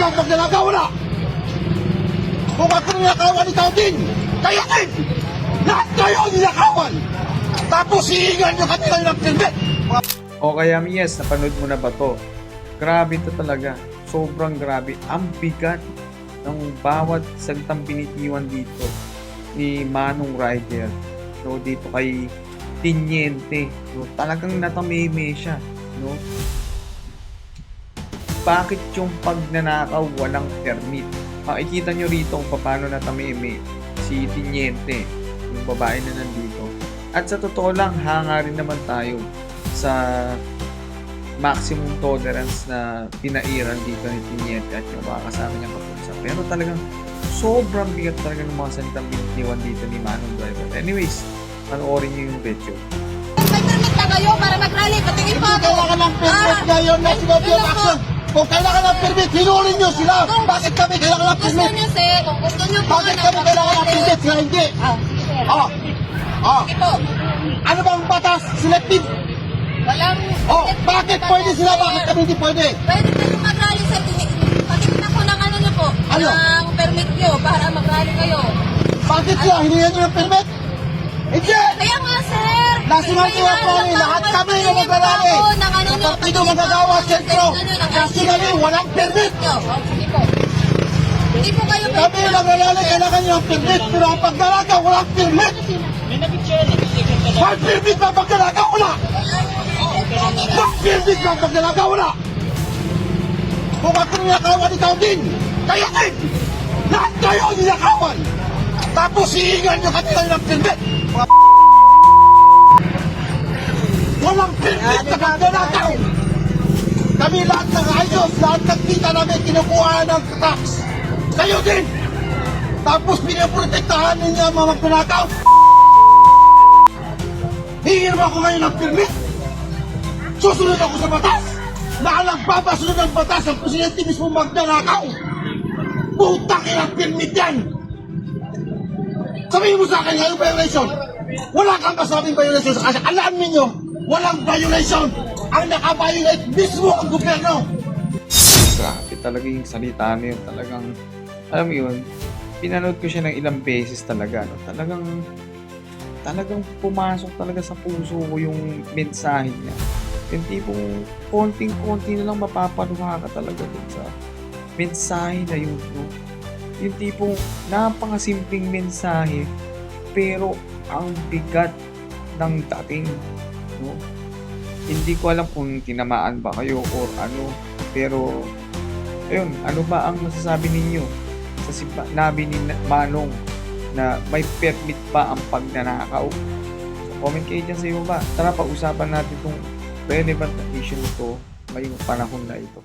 kang magnanakaw na! Kung ako ninakawan, ikaw din! Kayo din! Lahat kayo ninakawan! Tapos hihingan nyo kanila ng permit! O kaya Mies, napanood mo na ba to? Grabe to talaga. Sobrang grabe. Ang bigat ng bawat salitang binitiwan dito ni Manong Rider. No, dito kay Tiniente. No, talagang natameme siya. No? Bakit yung pagnanakaw walang permit? Makikita nyo rito kung paano natameme si Tiniente, yung babae na nandito. At sa totoo lang, hanga rin naman tayo sa maximum tolerance na pinairan dito ni Tiniente at yung mga kasama niyang kapusa. Pero talagang sobrang bigat talaga ng mga salitang binitiwan dito ni Manong Driver. Anyways, panoorin niyo yung video. May permit na kayo para mag-rally. Patingin po Hindi ako. kailangan ng permit ngayon na sinabi yung action! Kung kailangan ng permit, hinulin nyo sila! Bakit kami kailangan ng Gusto permit? nyo, sir. Kung gusto nyo po. Bakit kami kailangan ng permit? Sila hindi! Sige, sir. Oh! Oh! Sige po. Ano bang batas? Selective? Walang... Oh! Bakit pwede sila? Bakit kami hindi pwede? Pwede kayo mag-rally, sir. Patingin ako ng ano nyo po. Ano? Ng permit nyo para mag-rally kayo. Bakit sila? Hiningan nyo ng permit? Hindi! Kaya nga, sir. National Tour Rally, lahat kami na mag-rally. Sa Partido Magagawa Sentro, nationally, walang permit. Sige po. Hindi po kayo Kami nag-rally, kailangan nyo ng permit, pero ang pagdalaga, walang permit. May permit ba pagdalaga? Wala! May permit ba pagdalaga? Wala! Kung ako ninakawan, ikaw din! Kayo din! Lahat kayo ninakawan! Tapos hihingan nyo kanila ng permit! Walang permit na pagdalagaw! Kami lahat ng ayos, lahat ng kita namin kinukuha ng tax! Kayo din! Tapos pinaprotektahan ninyo ang mga magnanakaw! Hihingin mo ako ngayon ng permit! Susunod ako sa batas! Na nagpapasunod ng batas ang presidente mismo magnanakaw! Putang inang permit yan! Sabihin mo sa akin ngayon violation! Wala kang kasabing violation kasi alam ninyo, walang violation! Ang nakabiolate mismo ang gobyerno! Grabe talaga yung salita na yun. Talagang, alam mo yun, pinanood ko siya ng ilang beses talaga. No? Talagang pumasok talaga sa puso ko yung mensahe niya. Yung tipong konting-konti na lang mapapaluha ka talaga dun sa mensahe na yun. No? Yung tipong napakasimpleng mensahe pero ang bigat ng dating. No? Hindi ko alam kung tinamaan ba kayo or ano, pero ayun, ano ba ang masasabi ninyo sa sinabi ni Manong na may permit ba ang pagnanakaw? So, comment kayo dyan sa iyo ba? Tara, pag-usapan natin itong relevant na issue nito ngayong panahon na ito.